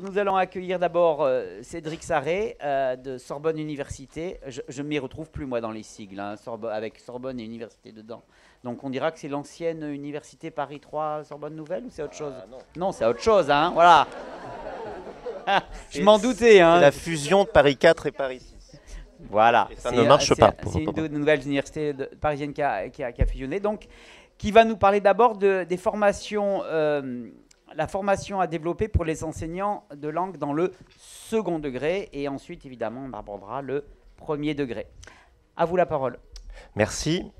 Nous allons accueillir d'abord Cédric Sarré de Sorbonne Université. Je ne m'y retrouve plus moi dans les sigles, hein, avec Sorbonne et Université dedans. Donc on dira que c'est l'ancienne Université Paris 3 Sorbonne Nouvelle ou c'est autre chose? Non. Non, c'est autre chose, hein, voilà. Je m'en doutais, C'est hein. la fusion de Paris 4 et Paris 6. Voilà. Et ça ne marche pas. C'est une des nouvelles universités parisiennes qui a fusionné. Donc, qui va nous parler d'abord des formations, la formation à développer pour les enseignants de langue dans le second degré. Et ensuite, évidemment, on abordera le premier degré. À vous la parole. Merci.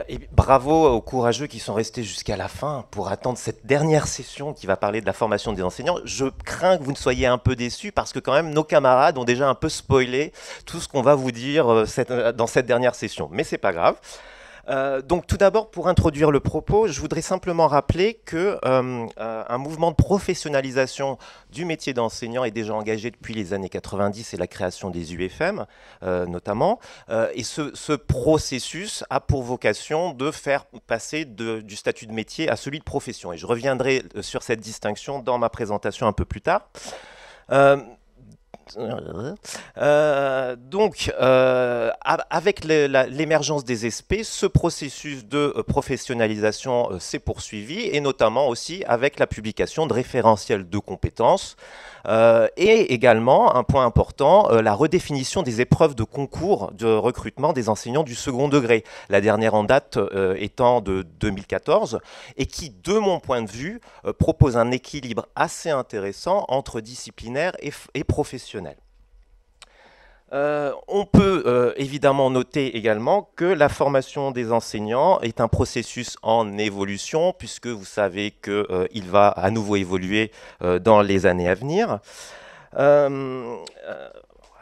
Et bravo aux courageux qui sont restés jusqu'à la fin pour attendre cette dernière session qui va parler de la formation des enseignants. Je crains que vous ne soyez un peu déçus parce que quand même nos camarades ont déjà un peu spoilé tout ce qu'on va vous dire dans cette dernière session. Mais c'est pas grave. Donc tout d'abord, pour introduire le propos, je voudrais simplement rappeler que un mouvement de professionnalisation du métier d'enseignant est déjà engagé depuis les années 90 et la création des UFM notamment. Et ce processus a pour vocation de faire passer du statut de métier à celui de profession. Et je reviendrai sur cette distinction dans ma présentation un peu plus tard. Avec l'émergence des SP, ce processus de professionnalisation s'est poursuivi, et notamment aussi avec la publication de référentiels de compétences, et également, un point important, la redéfinition des épreuves de concours de recrutement des enseignants du second degré, la dernière en date étant de 2014, et qui, de mon point de vue, propose un équilibre assez intéressant entre disciplinaire et professionnel. On peut évidemment noter également que la formation des enseignants est un processus en évolution, puisque vous savez qu'il va à nouveau évoluer dans les années à venir.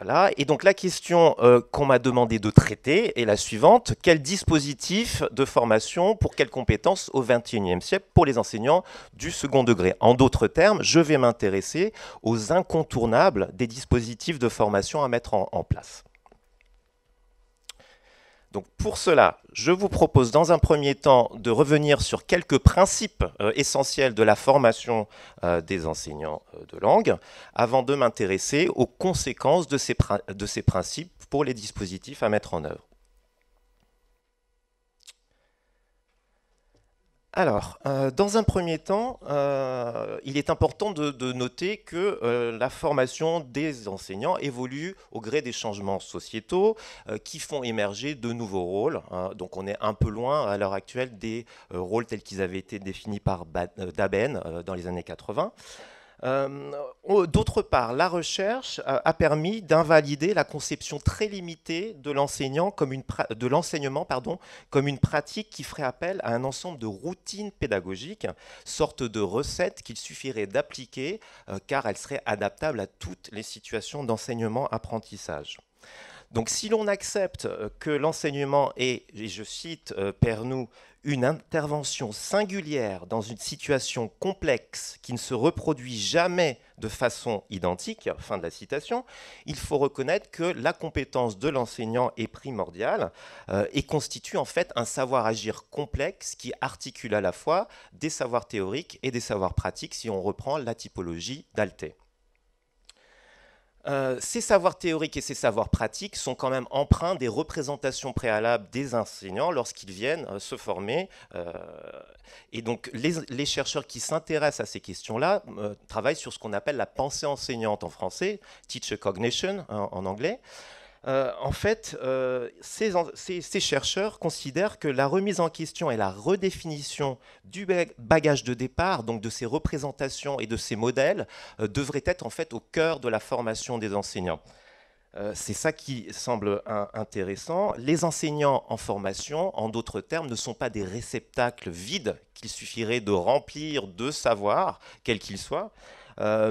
Voilà. Et donc la question qu'on m'a demandé de traiter est la suivante: quel dispositif de formation pour quelles compétences au XXIe siècle pour les enseignants du second degré? En d'autres termes, je vais m'intéresser aux incontournables des dispositifs de formation à mettre en place. Donc pour cela, je vous propose dans un premier temps de revenir sur quelques principes essentiels de la formation des enseignants de langue, avant de m'intéresser aux conséquences de ces principes pour les dispositifs à mettre en œuvre. Alors, dans un premier temps, il est important de noter que la formation des enseignants évolue au gré des changements sociétaux qui font émerger de nouveaux rôles. Donc on est un peu loin à l'heure actuelle des rôles tels qu'ils avaient été définis par Daben dans les années 80. D'autre part, la recherche a permis d'invalider la conception très limitée de l'enseignement comme une pratique qui ferait appel à un ensemble de routines pédagogiques, sorte de recettes qu'il suffirait d'appliquer car elles seraient adaptables à toutes les situations d'enseignement-apprentissage. Donc si l'on accepte que l'enseignement est, et je cite Pernoud, une intervention singulière dans une situation complexe qui ne se reproduit jamais de façon identique, fin de la citation, il faut reconnaître que la compétence de l'enseignant est primordiale et constitue en fait un savoir-agir complexe qui articule à la fois des savoirs théoriques et des savoirs pratiques si on reprend la typologie d'Alté. Ces savoirs théoriques et ces savoirs pratiques sont quand même empreints des représentations préalables des enseignants lorsqu'ils viennent se former. Et donc les chercheurs qui s'intéressent à ces questions-là travaillent sur ce qu'on appelle la pensée enseignante en français, teacher cognition en anglais. En fait, ces chercheurs considèrent que la remise en question et la redéfinition du bagage de départ, donc de ces représentations et de ces modèles, devraient être en fait au cœur de la formation des enseignants. C'est ça qui semble intéressant. Les enseignants en formation, en d'autres termes, ne sont pas des réceptacles vides qu'il suffirait de remplir de savoir, quels qu'ils soient.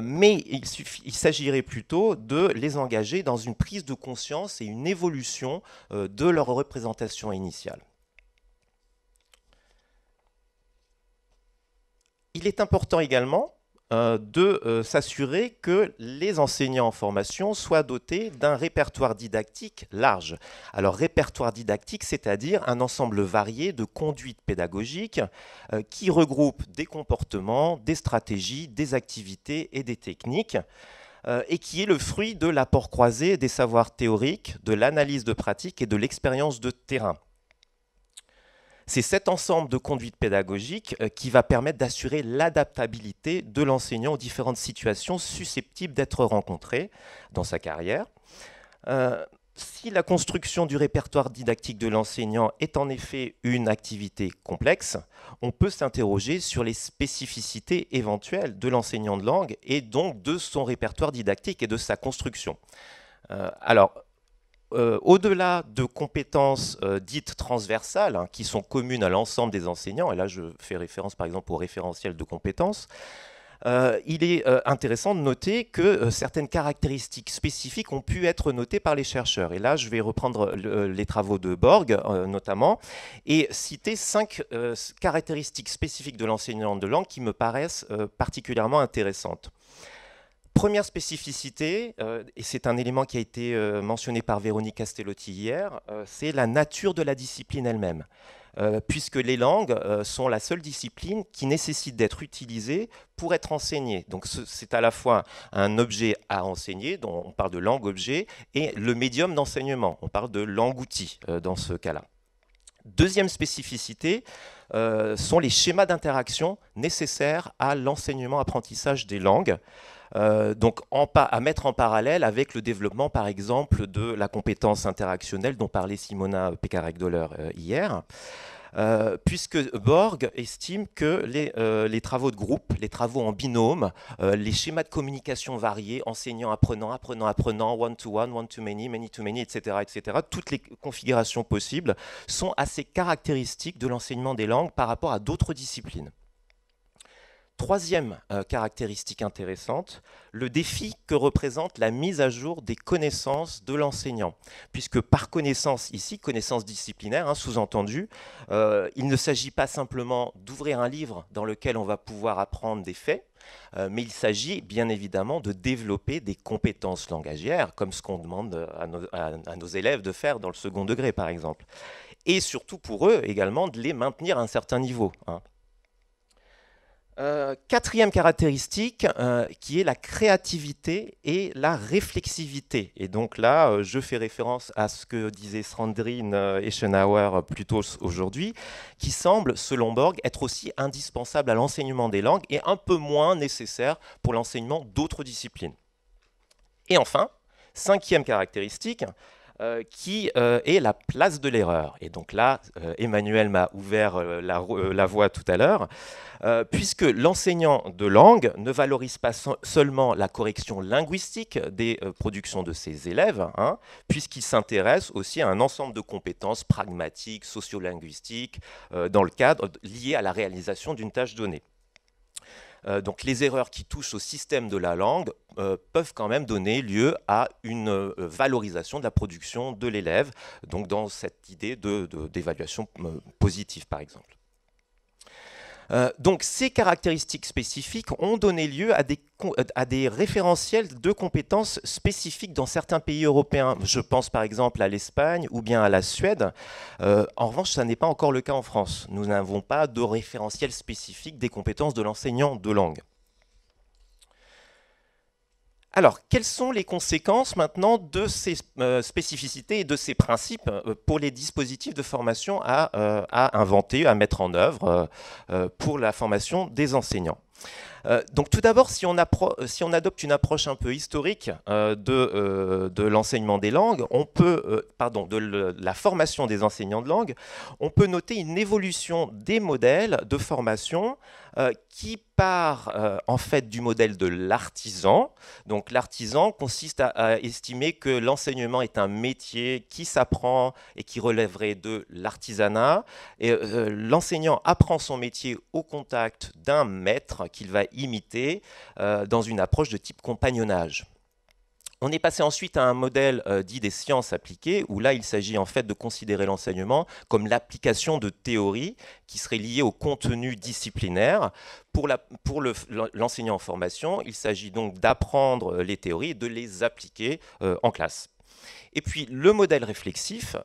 Mais il s'agirait plutôt de les engager dans une prise de conscience et une évolution de leur représentation initiale. Il est important également de s'assurer que les enseignants en formation soient dotés d'un répertoire didactique large. Alors, répertoire didactique, c'est-à-dire un ensemble varié de conduites pédagogiques qui regroupe des comportements, des stratégies, des activités et des techniques, et qui est le fruit de l'apport croisé des savoirs théoriques, de l'analyse de pratique et de l'expérience de terrain. C'est cet ensemble de conduites pédagogiques qui va permettre d'assurer l'adaptabilité de l'enseignant aux différentes situations susceptibles d'être rencontrées dans sa carrière. Si la construction du répertoire didactique de l'enseignant est en effet une activité complexe, on peut s'interroger sur les spécificités éventuelles de l'enseignant de langue et donc de son répertoire didactique et de sa construction. Au-delà de compétences dites transversales, hein, qui sont communes à l'ensemble des enseignants, et là je fais référence par exemple au référentiel de compétences, il est intéressant de noter que certaines caractéristiques spécifiques ont pu être notées par les chercheurs. Et là, je vais reprendre les travaux de Borg, notamment, et citer 5 caractéristiques spécifiques de l'enseignant de langue qui me paraissent particulièrement intéressantes. Première spécificité, et c'est un élément qui a été mentionné par Véronique Castellotti hier, c'est la nature de la discipline elle-même. Puisque les langues sont la seule discipline qui nécessite d'être utilisée pour être enseignée. Donc c'est à la fois un objet à enseigner, dont on parle de langue-objet, et le médium d'enseignement, on parle de langue-outil dans ce cas-là. Deuxième spécificité, sont les schémas d'interaction nécessaires à l'enseignement-apprentissage des langues. Donc à mettre en parallèle avec le développement, par exemple, de la compétence interactionnelle dont parlait Simona Pekarek-Doller hier, puisque Borg estime que les travaux de groupe, les travaux en binôme, les schémas de communication variés, enseignant, apprenant, apprenant, apprenant, one-to-one, one-to-many, many-to-many, etc., etc., toutes les configurations possibles sont assez caractéristiques de l'enseignement des langues par rapport à d'autres disciplines. Troisième caractéristique intéressante, le défi que représente la mise à jour des connaissances de l'enseignant. Puisque par connaissance ici, connaissance disciplinaire, hein, sous-entendu, il ne s'agit pas simplement d'ouvrir un livre dans lequel on va pouvoir apprendre des faits, mais il s'agit bien évidemment de développer des compétences langagières, comme ce qu'on demande à nos élèves de faire dans le second degré, par exemple. Et surtout pour eux également de les maintenir à un certain niveau, hein. Quatrième caractéristique, qui est la créativité et la réflexivité. Et donc là, je fais référence à ce que disaient Sandrine Eschenauer plus tôt aujourd'hui, qui semble, selon Borg, être aussi indispensable à l'enseignement des langues et un peu moins nécessaire pour l'enseignement d'autres disciplines. Et enfin, cinquième caractéristique, qui est la place de l'erreur. Et donc là, Emmanuel m'a ouvert la voie tout à l'heure, puisque l'enseignant de langue ne valorise pas seulement la correction linguistique des productions de ses élèves, hein, puisqu'il s'intéresse aussi à un ensemble de compétences pragmatiques, sociolinguistiques, dans le cadre lié à la réalisation d'une tâche donnée. Donc les erreurs qui touchent au système de la langue peuvent quand même donner lieu à une valorisation de la production de l'élève, donc dans cette idée d'évaluation positive par exemple. Donc ces caractéristiques spécifiques ont donné lieu à des référentiels de compétences spécifiques dans certains pays européens. Je pense par exemple à l'Espagne ou bien à la Suède. En revanche, ça n'est pas encore le cas en France. Nous n'avons pas de référentiel spécifique des compétences de l'enseignant de langue. Alors, quelles sont les conséquences maintenant de ces spécificités et de ces principes pour les dispositifs de formation à inventer, à mettre en œuvre pour la formation des enseignants ? Donc tout d'abord, si on adopte une approche un peu historique de l'enseignement des langues, de la formation des enseignants de langue, on peut noter une évolution des modèles de formation qui part en fait du modèle de l'artisan. Donc l'artisan consiste à estimer que l'enseignement est un métier qui s'apprend et qui relèverait de l'artisanat. Et l'enseignant apprend son métier au contact d'un maître qu'il va imiter dans une approche de type compagnonnage. On est passé ensuite à un modèle dit des sciences appliquées, où là, il s'agit en fait de considérer l'enseignement comme l'application de théories qui seraient liées au contenu disciplinaire. Pour l'enseignant en formation, il s'agit donc d'apprendre les théories et de les appliquer en classe. Et puis le modèle réflexif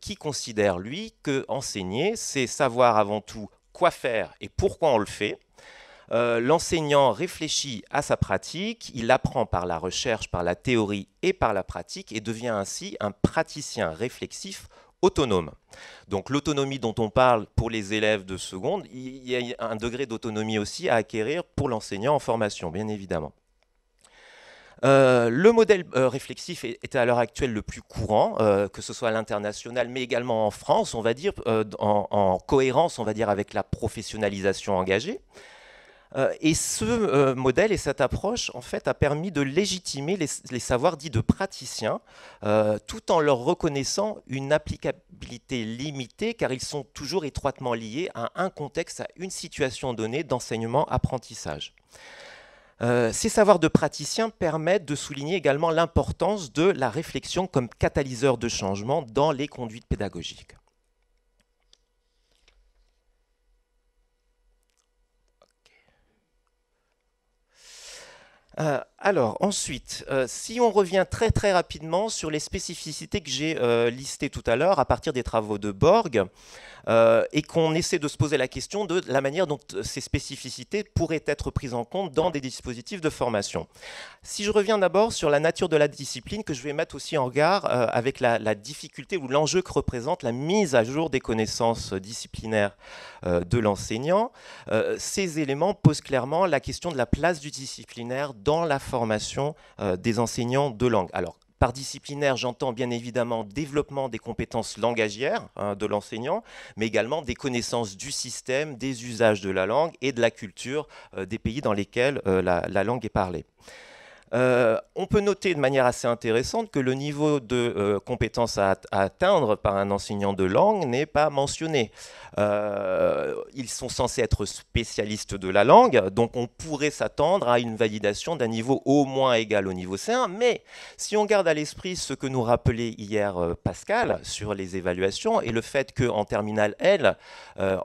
qui considère, lui, que enseigner, c'est savoir avant tout quoi faire et pourquoi on le fait. L'enseignant réfléchit à sa pratique, il apprend par la recherche, par la théorie et par la pratique et devient ainsi un praticien réflexif autonome. Donc l'autonomie dont on parle pour les élèves de seconde, il y a un degré d'autonomie aussi à acquérir pour l'enseignant en formation, bien évidemment. Le modèle réflexif est à l'heure actuelle le plus courant, que ce soit à l'international, mais également en France, on va dire, en cohérence, on va dire, avec la professionnalisation engagée. Et ce modèle et cette approche, en fait, a permis de légitimer les savoirs dits de praticiens, tout en leur reconnaissant une applicabilité limitée, car ils sont toujours étroitement liés à un contexte, à une situation donnée d'enseignement-apprentissage. Ces savoirs de praticiens permettent de souligner également l'importance de la réflexion comme catalyseur de changement dans les conduites pédagogiques. Alors ensuite, si on revient très rapidement sur les spécificités que j'ai listées tout à l'heure à partir des travaux de Borg, et qu'on essaie de se poser la question de la manière dont ces spécificités pourraient être prises en compte dans des dispositifs de formation. Si je reviens d'abord sur la nature de la discipline, que je vais mettre aussi en regard avec la difficulté ou l'enjeu que représente la mise à jour des connaissances disciplinaires de l'enseignant, ces éléments posent clairement la question de la place du disciplinaire dans la formation des enseignants de langue. Alors, par disciplinaire, j'entends bien évidemment développement des compétences langagières de l'enseignant, mais également des connaissances du système, des usages de la langue et de la culture des pays dans lesquels la langue est parlée. On peut noter de manière assez intéressante que le niveau de compétence à atteindre par un enseignant de langue n'est pas mentionné. Ils sont censés être spécialistes de la langue, donc on pourrait s'attendre à une validation d'un niveau au moins égal au niveau C1, mais si on garde à l'esprit ce que nous rappelait hier Pascal sur les évaluations et le fait qu'en terminale L,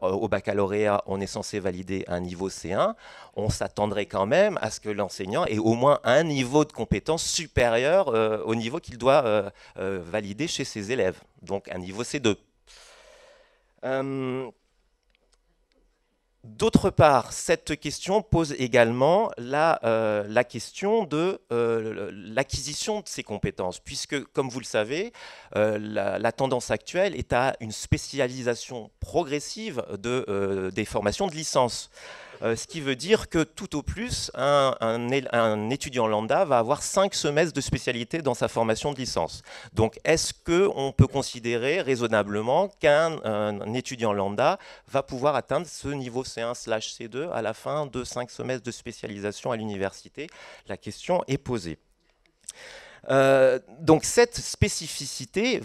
au baccalauréat, on est censé valider un niveau C1, on s'attendrait quand même à ce que l'enseignant ait au moins un niveau de compétence supérieur au niveau qu'il doit valider chez ses élèves, donc un niveau C2. D'autre part, cette question pose également la question de l'acquisition de ces compétences, puisque, comme vous le savez, la tendance actuelle est à une spécialisation progressive des formations de licence. Ce qui veut dire que tout au plus, un étudiant lambda va avoir 5 semestres de spécialité dans sa formation de licence. Donc, est-ce qu'on peut considérer raisonnablement qu'un étudiant lambda va pouvoir atteindre ce niveau C1/C2 à la fin de 5 semestres de spécialisation à l'université? La question est posée. Donc cette spécificité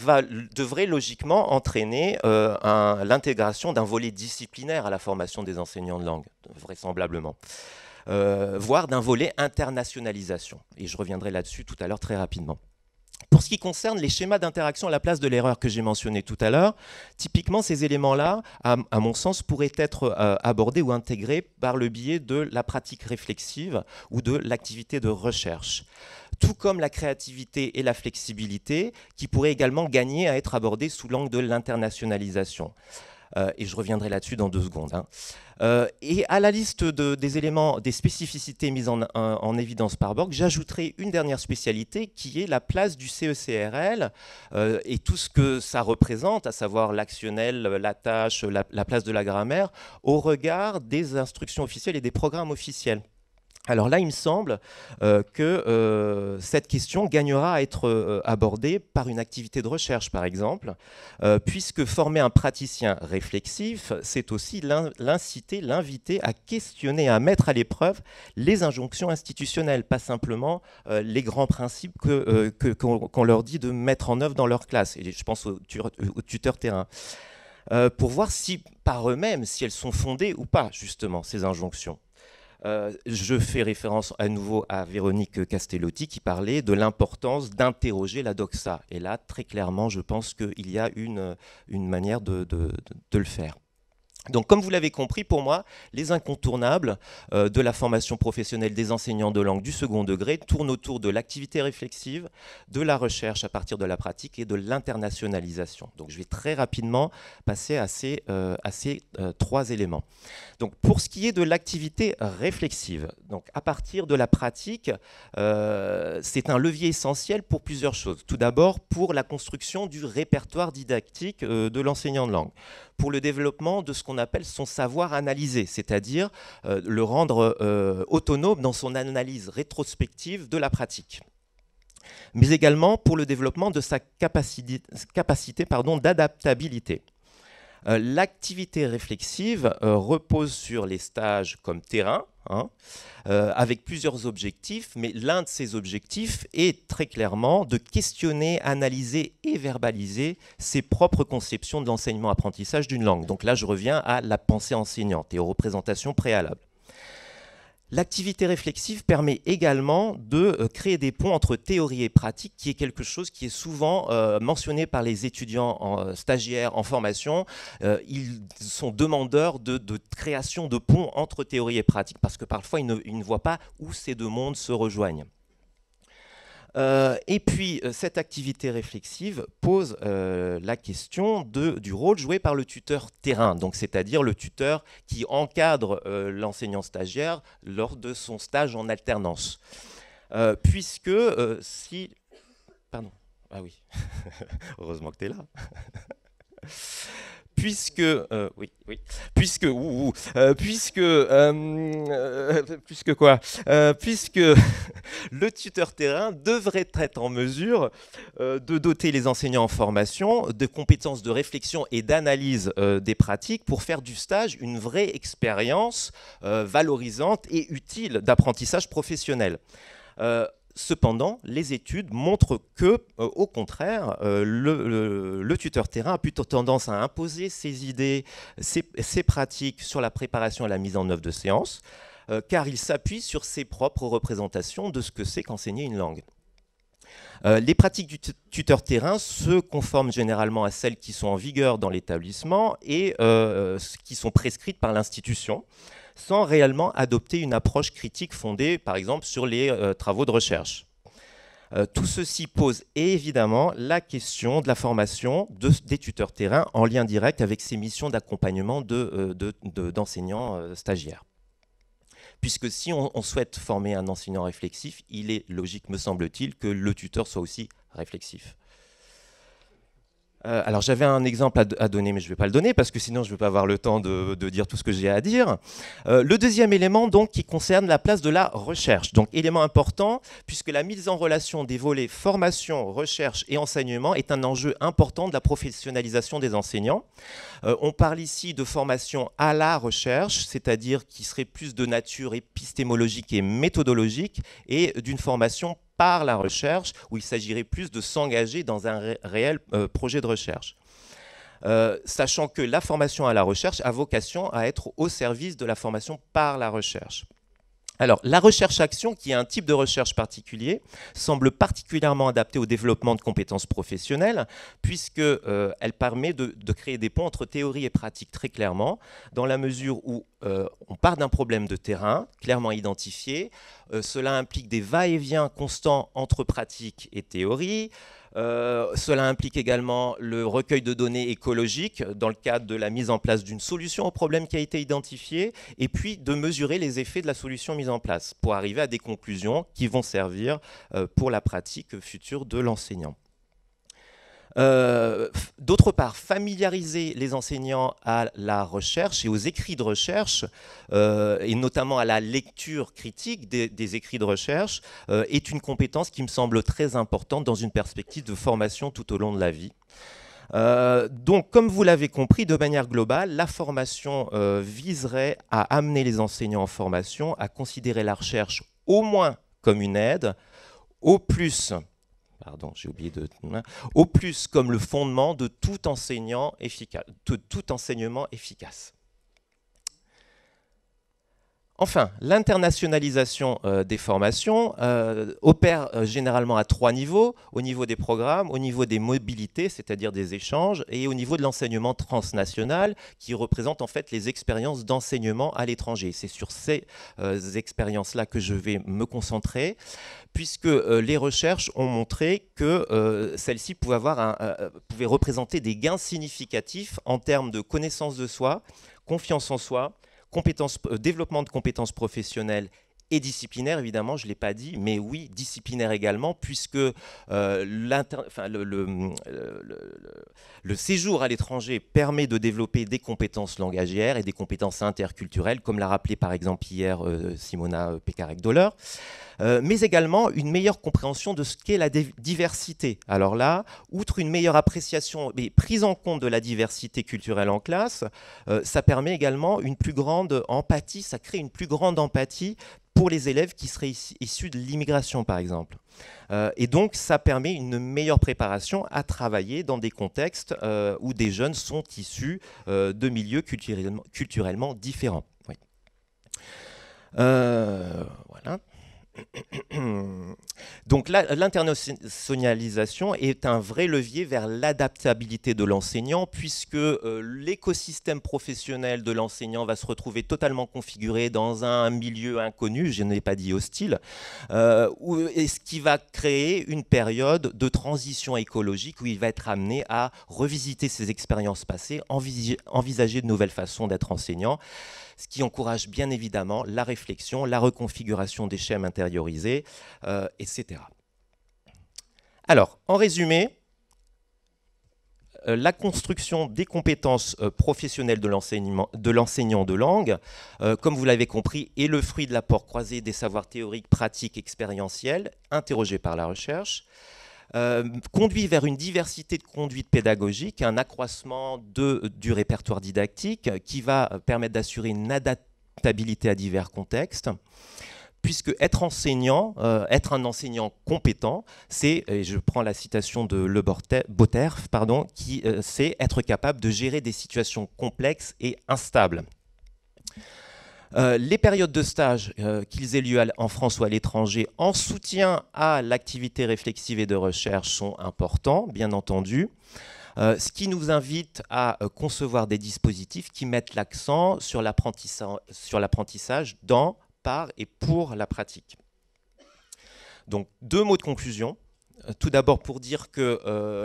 devrait logiquement entraîner l'intégration d'un volet disciplinaire à la formation des enseignants de langue, vraisemblablement, voire d'un volet internationalisation. Et je reviendrai là-dessus tout à l'heure très rapidement. Pour ce qui concerne les schémas d'interaction à la place de l'erreur que j'ai mentionné tout à l'heure, typiquement ces éléments-là, à mon sens, pourraient être abordés ou intégrés par le biais de la pratique réflexive ou de l'activité de recherche. Tout comme la créativité et la flexibilité, qui pourraient également gagner à être abordées sous l'angle de l'internationalisation. Et je reviendrai là-dessus dans 2 secondes. Et à la liste des éléments, des spécificités mises en évidence par Borg, j'ajouterai une dernière spécialité qui est la place du CECRL et tout ce que ça représente, à savoir l'actionnel, la tâche, la place de la grammaire, au regard des instructions officielles et des programmes officiels. Alors là, il me semble que cette question gagnera à être abordée par une activité de recherche, par exemple, puisque former un praticien réflexif, c'est aussi l'inciter, l'inviter à questionner, à mettre à l'épreuve les injonctions institutionnelles, pas simplement les grands principes qu'on leur dit de mettre en œuvre dans leur classe. Et je pense aux tuteurs terrain. Pour voir si, par eux-mêmes, si elles sont fondées ou pas, justement, ces injonctions. Je fais référence à nouveau à Véronique Castellotti qui parlait de l'importance d'interroger la doxa. Et là, très clairement, je pense qu'il y a une manière de le faire. Donc, comme vous l'avez compris, pour moi, les incontournables de la formation professionnelle des enseignants de langue du second degré tournent autour de l'activité réflexive, de la recherche à partir de la pratique et de l'internationalisation. Donc, je vais très rapidement passer à ces 3 éléments. Donc, pour ce qui est de l'activité réflexive, donc à partir de la pratique, c'est un levier essentiel pour plusieurs choses. Tout d'abord, pour la construction du répertoire didactique de l'enseignant de langue, pour le développement de ce qu'on appelle son savoir analysé, c'est-à-dire le rendre autonome dans son analyse rétrospective de la pratique, mais également pour le développement de sa capacité d'adaptabilité. L'activité réflexive repose sur les stages comme terrain, avec plusieurs objectifs, mais l'un de ces objectifs est très clairement de questionner, analyser et verbaliser ses propres conceptions de l'enseignement-apprentissage d'une langue. Donc là, je reviens à la pensée enseignante et aux représentations préalables. L'activité réflexive permet également de créer des ponts entre théorie et pratique, qui est quelque chose qui est souvent mentionné par les étudiants stagiaires en formation. Ils sont demandeurs de création de ponts entre théorie et pratique, parce que parfois ils ne voient pas où ces deux mondes se rejoignent. Et puis, cette activité réflexive pose la question du rôle joué par le tuteur terrain, donc c'est-à-dire le tuteur qui encadre l'enseignant stagiaire lors de son stage en alternance. Puisque si... Pardon. Ah oui, heureusement que tu es là. Puisque le tuteur terrain devrait être en mesure de doter les enseignants en formation de compétences de réflexion et d'analyse des pratiques pour faire du stage une vraie expérience valorisante et utile d'apprentissage professionnel. Cependant, les études montrent que, au contraire, le tuteur terrain a plutôt tendance à imposer ses idées, ses pratiques sur la préparation et la mise en œuvre de séances, car il s'appuie sur ses propres représentations de ce que c'est qu'enseigner une langue. Les pratiques du tuteur terrain se conforment généralement à celles qui sont en vigueur dans l'établissement et qui sont prescrites par l'institution, sans réellement adopter une approche critique fondée, par exemple, sur les travaux de recherche. Tout ceci pose évidemment la question de la formation des tuteurs terrain en lien direct avec ces missions d'accompagnement d'enseignants stagiaires. Puisque si on souhaite former un enseignant réflexif, il est logique, me semble-t-il, que le tuteur soit aussi réflexif. Alors j'avais un exemple à donner, mais je ne vais pas le donner parce que sinon je ne vais pas avoir le temps de dire tout ce que j'ai à dire. Le deuxième élément donc qui concerne la place de la recherche. Donc élément important puisque la mise en relation des volets formation, recherche et enseignement est un enjeu important de la professionnalisation des enseignants. On parle ici de formation à la recherche, c'est-à-dire qui serait plus de nature épistémologique et méthodologique, et d'une formation par la recherche, où il s'agirait plus de s'engager dans un réel projet de recherche. Sachant que la formation à la recherche a vocation à être au service de la formation par la recherche. Alors, la recherche-action, qui est un type de recherche particulier, semble particulièrement adaptée au développement de compétences professionnelles, puisqu'elle permet de créer des ponts entre théorie et pratique très clairement, dans la mesure où on part d'un problème de terrain, clairement identifié. Cela implique des va-et-vient constants entre pratique et théorie. Cela implique également le recueil de données écologiques dans le cadre de la mise en place d'une solution au problème qui a été identifié, et puis de mesurer les effets de la solution mise en place pour arriver à des conclusions qui vont servir pour la pratique future de l'enseignant. D'autre part, familiariser les enseignants à la recherche et aux écrits de recherche, et notamment à la lecture critique des écrits de recherche, est une compétence qui me semble très importante dans une perspective de formation tout au long de la vie. Donc, comme vous l'avez compris, de manière globale, la formation viserait à amener les enseignants en formation à considérer la recherche au moins comme une aide, au plus comme le fondement de tout enseignement efficace, de tout enseignement efficace. Enfin, l'internationalisation des formations opère généralement à 3 niveaux, au niveau des programmes, au niveau des mobilités, c'est-à-dire des échanges, et au niveau de l'enseignement transnational, qui représente en fait les expériences d'enseignement à l'étranger. C'est sur ces expériences-là que je vais me concentrer, puisque les recherches ont montré que celles-ci pouvaient représenter des gains significatifs en termes de connaissance de soi, confiance en soi, développement de compétences professionnelles et disciplinaires, évidemment, je ne l'ai pas dit, mais oui, disciplinaires également, puisque le séjour à l'étranger permet de développer des compétences langagières et des compétences interculturelles, comme l'a rappelé par exemple hier Simona Pekarek-Doller, mais également une meilleure compréhension de ce qu'est la diversité. Alors là, outre une meilleure appréciation et prise en compte de la diversité culturelle en classe, ça permet également une plus grande empathie, ça crée une plus grande empathie pour les élèves qui seraient issus de l'immigration, par exemple. Et donc, ça permet une meilleure préparation à travailler dans des contextes où des jeunes sont issus de milieux culturellement différents. Oui. Voilà. Donc l'internationalisation est un vrai levier vers l'adaptabilité de l'enseignant, puisque l'écosystème professionnel de l'enseignant va se retrouver totalement configuré dans un milieu inconnu, je n'ai pas dit hostile, et ce qui va créer une période de transition écologique où il va être amené à revisiter ses expériences passées, envisager de nouvelles façons d'être enseignant, ce qui encourage bien évidemment la réflexion, la reconfiguration des schèmes intériorisés, etc. Alors, en résumé, la construction des compétences professionnelles de l'enseignant de langue, comme vous l'avez compris, est le fruit de l'apport croisé des savoirs théoriques, pratiques, expérientiels, interrogés par la recherche, conduit vers une diversité de conduites pédagogiques, un accroissement du répertoire didactique qui va permettre d'assurer une adaptabilité à divers contextes, puisque être enseignant, être un enseignant compétent, c'est, et je prends la citation de Le Boterf, c'est être capable de gérer des situations complexes et instables. Les périodes de stage, qu'ils aient lieu en France ou à l'étranger, en soutien à l'activité réflexive et de recherche, sont importants, bien entendu. Ce qui nous invite à concevoir des dispositifs qui mettent l'accent sur l'apprentissage dans, par et pour la pratique. Donc, 2 mots de conclusion. Tout d'abord pour dire que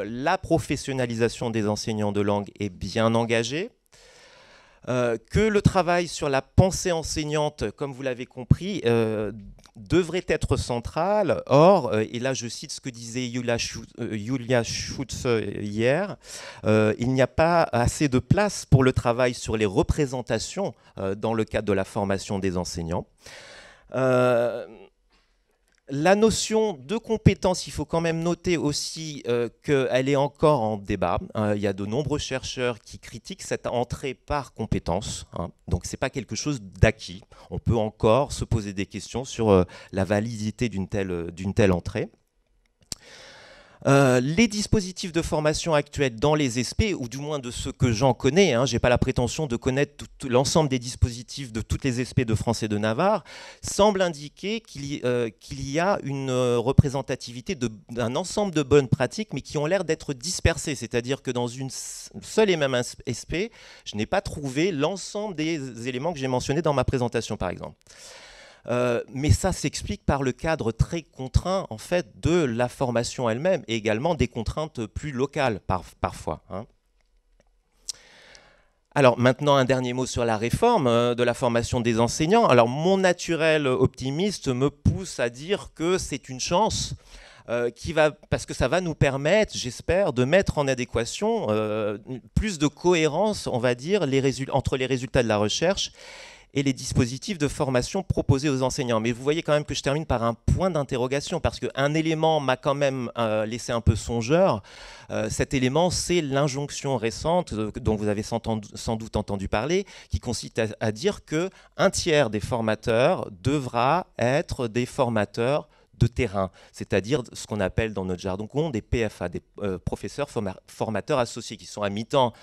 la professionnalisation des enseignants de langue est bien engagée, que le travail sur la pensée enseignante, comme vous l'avez compris, devrait être central. Or, et là je cite ce que disait Julia Schutz hier, il n'y a pas assez de place pour le travail sur les représentations dans le cadre de la formation des enseignants. La notion de compétence, il faut quand même noter aussi qu'elle est encore en débat. Il y a de nombreux chercheurs qui critiquent cette entrée par compétence. Donc ce n'est pas quelque chose d'acquis. On peut encore se poser des questions sur la validité d'une telle entrée. Les dispositifs de formation actuels dans les SP, ou du moins de ceux que j'en connais, je n'ai pas la prétention de connaître l'ensemble des dispositifs de toutes les SP de France et de Navarre, semblent indiquer qu'il y a une représentativité d'un ensemble de bonnes pratiques, mais qui ont l'air d'être dispersées. C'est-à-dire que dans une seule et même SP, je n'ai pas trouvé l'ensemble des éléments que j'ai mentionnés dans ma présentation, par exemple. Mais ça s'explique par le cadre très contraint en fait, de la formation elle-même et également des contraintes plus locales parfois. Alors maintenant un dernier mot sur la réforme de la formation des enseignants. Alors mon naturel optimiste me pousse à dire que c'est une chance parce que ça va nous permettre, j'espère, de mettre en adéquation plus de cohérence, on va dire, entre les résultats de la recherche et les dispositifs de formation proposés aux enseignants. Mais vous voyez quand même que je termine par un point d'interrogation, parce qu'un élément m'a quand même laissé un peu songeur. Cet élément, c'est l'injonction récente, dont vous avez sans doute entendu parler, qui consiste à dire qu'un tiers des formateurs devra être des formateurs de terrain, c'est-à-dire ce qu'on appelle dans notre jargon des PFA, des professeurs formateurs associés, qui sont à mi-temps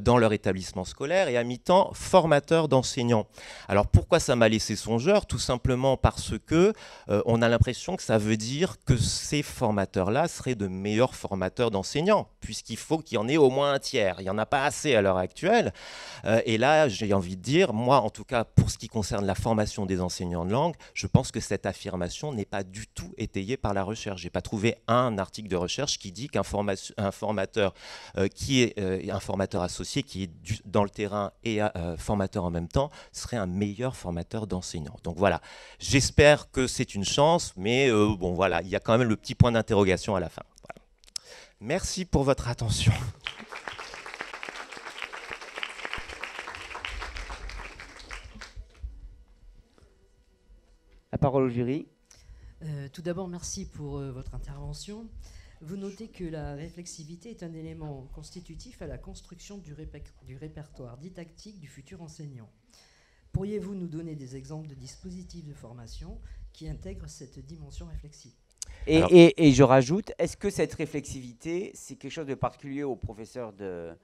dans leur établissement scolaire et à mi-temps formateurs d'enseignants. Alors pourquoi ça m'a laissé songeur? Tout simplement parce que on a l'impression que ça veut dire que ces formateurs-là seraient de meilleurs formateurs d'enseignants, puisqu'il faut qu'il y en ait au moins un tiers. Il n'y en a pas assez à l'heure actuelle. Et là, j'ai envie de dire, moi en tout cas, pour ce qui concerne la formation des enseignants de langue, je pense que cette affirmation n'est pas du tout étayée par la recherche. Je n'ai pas trouvé un article de recherche qui dit qu'un formateur qui est un formateur associé, qui est dans le terrain et formateur en même temps, serait un meilleur formateur d'enseignants. Donc voilà, j'espère que c'est une chance, mais bon voilà, il y a quand même le petit point d'interrogation à la fin. Voilà. Merci pour votre attention. La parole au jury. Tout d'abord, merci pour votre intervention. Vous notez que la réflexivité est un élément constitutif à la construction du répertoire didactique du futur enseignant. Pourriez-vous nous donner des exemples de dispositifs de formation qui intègrent cette dimension réflexive ? Et je rajoute, est-ce que cette réflexivité, c'est quelque chose de particulier aux professeurs de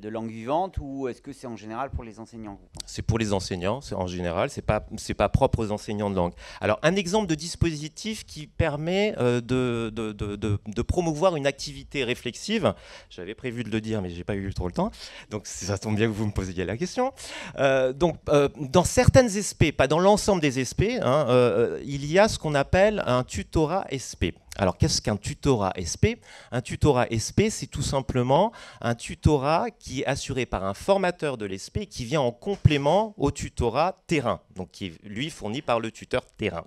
langue vivante, ou est-ce que c'est en général pour les enseignants? C'est pour les enseignants, c'est en général, c'est pas propre aux enseignants de langue. Alors, un exemple de dispositif qui permet de promouvoir une activité réflexive, j'avais prévu de le dire, mais j'ai pas eu trop le temps, donc ça tombe bien que vous me posiez la question. Dans certaines SP, pas dans l'ensemble des SP, il y a ce qu'on appelle un tutorat SP. Alors, qu'est-ce qu'un tutorat SP? Un tutorat SP, c'est tout simplement un tutorat qui est assuré par un formateur de l'ESP qui vient en complément au tutorat terrain, donc qui est, lui, fourni par le tuteur terrain.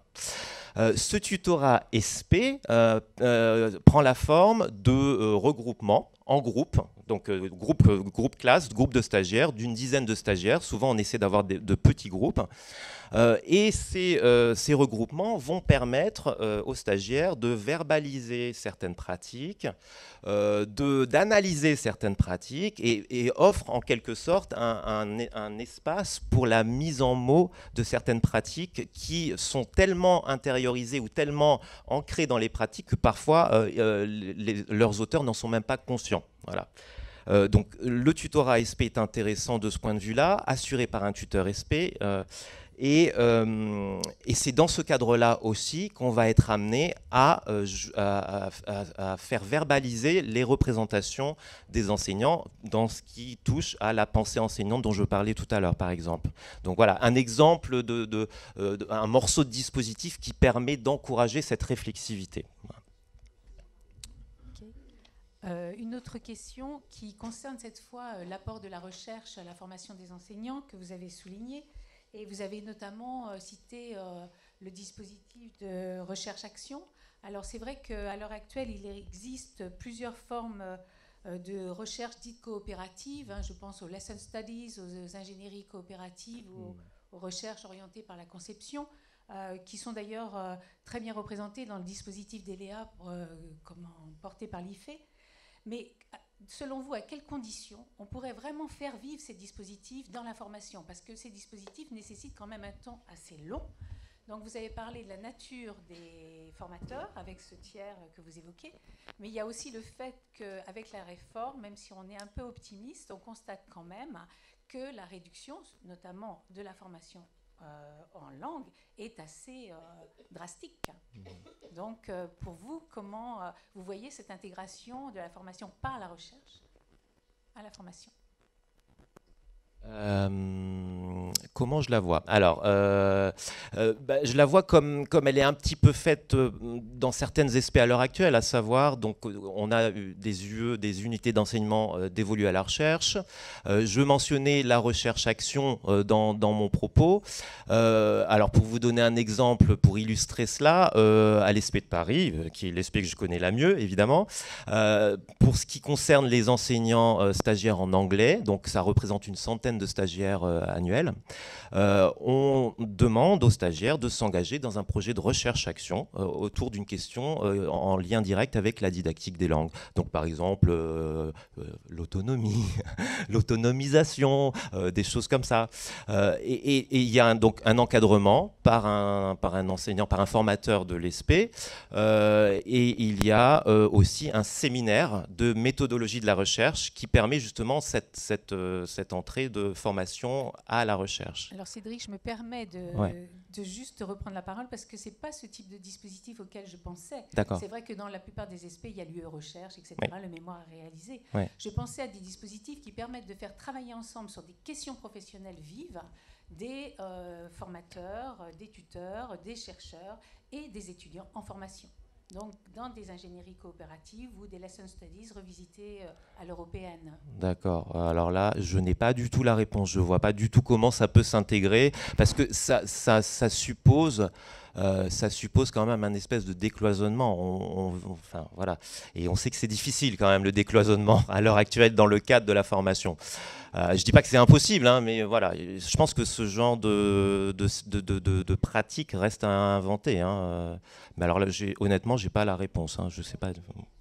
Ce tutorat SP prend la forme de regroupement en groupe, donc groupe classe, groupe de stagiaires, d'une dizaine de stagiaires. Souvent, on essaie d'avoir de petits groupes. Et ces regroupements vont permettre aux stagiaires de verbaliser certaines pratiques, d'analyser certaines pratiques et offrent en quelque sorte un espace pour la mise en mots de certaines pratiques qui sont tellement intériorisées ou tellement ancrées dans les pratiques que parfois leurs auteurs n'en sont même pas conscients. Voilà. Donc le tutorat SP est intéressant de ce point de vue-là, assuré par un tuteur SP. Et c'est dans ce cadre-là aussi qu'on va être amené à faire verbaliser les représentations des enseignants dans ce qui touche à la pensée enseignante dont je parlais tout à l'heure, par exemple. Donc voilà, un exemple un morceau de dispositif qui permet d'encourager cette réflexivité. Une autre question qui concerne cette fois l'apport de la recherche à la formation des enseignants que vous avez souligné. Et vous avez notamment cité le dispositif de recherche-action. Alors c'est vrai qu'à l'heure actuelle, il existe plusieurs formes de recherche dites coopératives. Je pense aux lesson studies, aux ingénieries coopératives, aux recherches orientées par la conception, qui sont d'ailleurs très bien représentées dans le dispositif d'ELEA porté par l'IFE. Mais selon vous, à quelles conditions on pourrait vraiment faire vivre ces dispositifs dans la formation? Parce que ces dispositifs nécessitent quand même un temps assez long. Donc vous avez parlé de la nature des formateurs avec ce tiers que vous évoquez, mais il y a aussi le fait qu'avec la réforme, même si on est un peu optimiste, on constate quand même que la réduction, notamment de la formation en langue, est assez drastique. Donc pour vous, comment vous voyez cette intégration de la formation par la recherche à la formation? Comment je la vois? Alors, je la vois comme elle est un petit peu faite dans certaines SP à l'heure actuelle, à savoir, donc, on a des UE, des unités d'enseignement dévolues à la recherche. Je mentionnais la recherche-action dans mon propos. Alors, pour vous donner un exemple, pour illustrer cela, à l'ESP de Paris, qui est l'ESP que je connais la mieux, évidemment, pour ce qui concerne les enseignants stagiaires en anglais, donc ça représente une centaine de stagiaires annuels. on demande aux stagiaires de s'engager dans un projet de recherche-action autour d'une question en lien direct avec la didactique des langues. Donc par exemple, l'autonomie, l'autonomisation, des choses comme ça. Et il y a donc un encadrement par un enseignant, par un formateur de l'ESP, et il y a aussi un séminaire de méthodologie de la recherche qui permet justement cette entrée de formation à la recherche. Alors Cédric, je me permets de juste reprendre la parole parce que ce n'est pas ce type de dispositif auquel je pensais. C'est vrai que dans la plupart des SP, il y a l'UE Recherche, etc., le mémoire à réaliser. Je pensais à des dispositifs qui permettent de faire travailler ensemble sur des questions professionnelles vives des formateurs, des tuteurs, des chercheurs et des étudiants en formation. Donc, dans des ingénieries coopératives ou des lesson studies revisitées à l'européenne. D'accord. Alors là, je n'ai pas du tout la réponse. Je ne vois pas du tout comment ça peut s'intégrer, parce que ça suppose quand même un espèce de décloisonnement. Enfin, voilà. Et on sait que c'est difficile quand même, le décloisonnement, à l'heure actuelle, dans le cadre de la formation. Je ne dis pas que c'est impossible, hein, mais voilà, je pense que ce genre de pratique reste à inventer. Hein. Mais alors là, honnêtement, je n'ai pas la réponse. Hein, je sais pas. Sous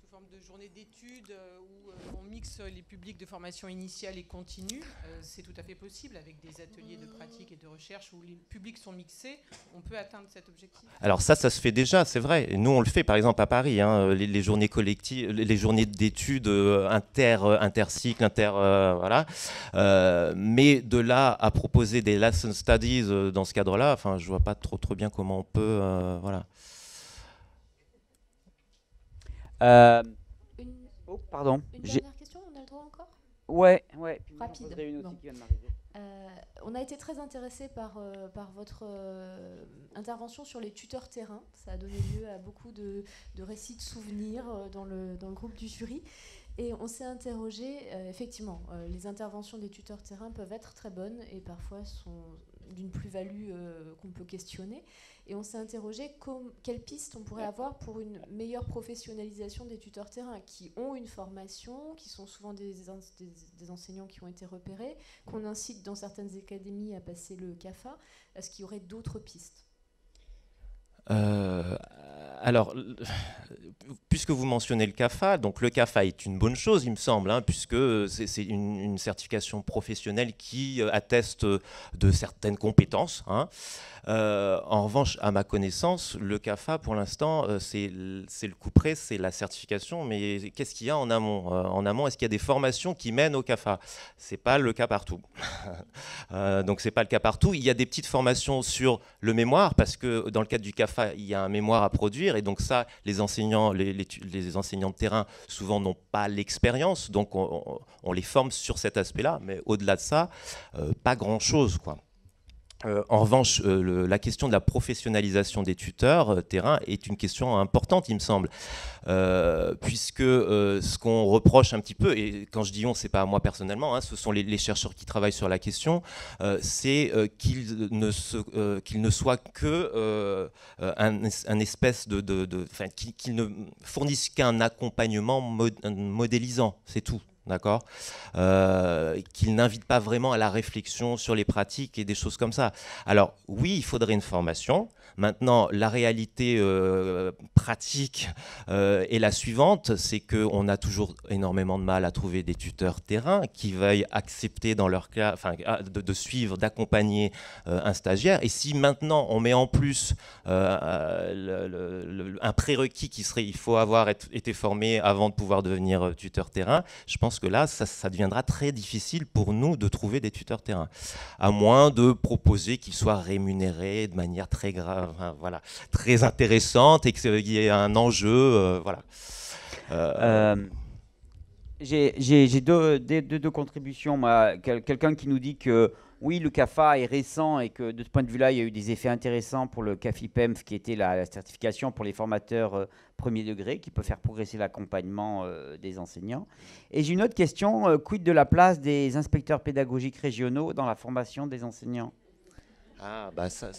forme de journée d'études où on mixe les publics de formation initiale et continue, c'est tout à fait possible avec des ateliers de pratique et de recherche où les publics sont mixés, on peut atteindre cet objectif. Alors ça se fait déjà, c'est vrai. Nous, on le fait par exemple à Paris, hein, les journées collectives, les journées d'études intercycles, voilà. Mais de là à proposer des lesson studies dans ce cadre-là, enfin, je vois pas trop bien comment on peut, voilà. Oh, pardon. Une dernière question, on a le droit encore ? Ouais. Rapide. Une Bon. aussi qui vient de m'arriver. On a été très intéressés par votre intervention sur les tuteurs terrain. Ça a donné lieu à beaucoup de récits de souvenirs dans le groupe du jury. Et on s'est interrogé, effectivement, les interventions des tuteurs terrain peuvent être très bonnes et parfois sont d'une plus-value qu'on peut questionner. Et on s'est interrogé quelles pistes on pourrait avoir pour une meilleure professionnalisation des tuteurs terrain qui ont une formation, qui sont souvent des enseignants qui ont été repérés, qu'on incite dans certaines académies à passer le CAFA. Est-ce qu'il y aurait d'autres pistes ? Alors, puisque vous mentionnez le CAFA, donc le CAFA est une bonne chose, il me semble, hein, puisque c'est une certification professionnelle qui atteste de certaines compétences. Hein. En revanche, à ma connaissance, le CAFA, pour l'instant, c'est le couperet, c'est la certification, mais qu'est-ce qu'il y a en amont ? En amont, est-ce qu'il y a des formations qui mènent au CAFA ? C'est pas le cas partout. Donc, c'est pas le cas partout. Il y a des petites formations sur le mémoire, parce que dans le cadre du CAFA, il y a un mémoire à produire, et donc ça, les enseignants, les enseignants de terrain, souvent n'ont pas l'expérience, donc on les forme sur cet aspect-là, mais au-delà de ça, pas grand-chose, quoi. En revanche, la question de la professionnalisation des tuteurs terrain est une question importante, il me semble, puisque ce qu'on reproche un petit peu, et quand je dis on, c'est pas à moi personnellement, hein, ce sont les chercheurs qui travaillent sur la question, c'est qu'ils ne soient que un espèce qu'ils ne fournissent qu'un accompagnement modélisant, c'est tout. D'accord, qu'il n'invite pas vraiment à la réflexion sur les pratiques et des choses comme ça. Alors oui, il faudrait une formation. Maintenant, la réalité pratique est la suivante, c'est qu'on a toujours énormément de mal à trouver des tuteurs terrain qui veuillent accepter dans leur cas, enfin, de suivre, d'accompagner un stagiaire. Et si maintenant on met en plus un prérequis qui serait il faut avoir été formé avant de pouvoir devenir tuteur terrain, je pense que là, ça deviendra très difficile pour nous de trouver des tuteurs terrain, à moins de proposer qu'ils soient rémunérés de manière très grave, voilà, très intéressante et qu'il y ait un enjeu, voilà. J'ai deux contributions. Quelqu'un qui nous dit que oui, le CAFA est récent et que de ce point de vue-là, il y a eu des effets intéressants pour le CAFIPEMF, qui était la certification pour les formateurs premier degré, qui peut faire progresser l'accompagnement des enseignants. Et j'ai une autre question, quid de la place des inspecteurs pédagogiques régionaux dans la formation des enseignants ? Ah, bah ça...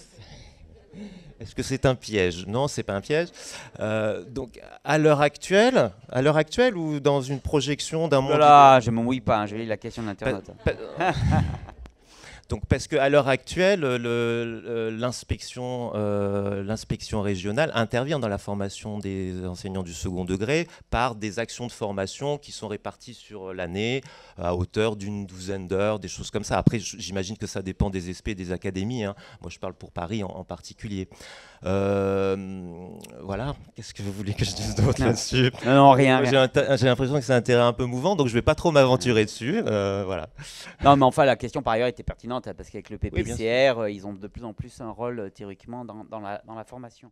Est-ce que c'est un piège ? Non, c'est pas un piège. Donc, à l'heure actuelle ou dans une projection d'un monde... Voilà, je ne me mouille pas, je lis la question d'Internet. Donc, parce qu'à l'heure actuelle, l'inspection régionale intervient dans la formation des enseignants du second degré par des actions de formation qui sont réparties sur l'année à hauteur d'une douzaine d'heures, des choses comme ça. Après, j'imagine que ça dépend des SP et des académies, hein. Moi, je parle pour Paris en particulier. Voilà. Qu'est-ce que vous voulez que je dise d'autre là-dessus? Non, rien. J'ai l'impression que c'est un terrain un peu mouvant, donc je ne vais pas trop m'aventurer dessus. Voilà. Non, mais enfin, la question par ailleurs était pertinente parce qu'avec le Oui, bien sûr. PPCR, ils ont de plus en plus un rôle théoriquement dans la formation.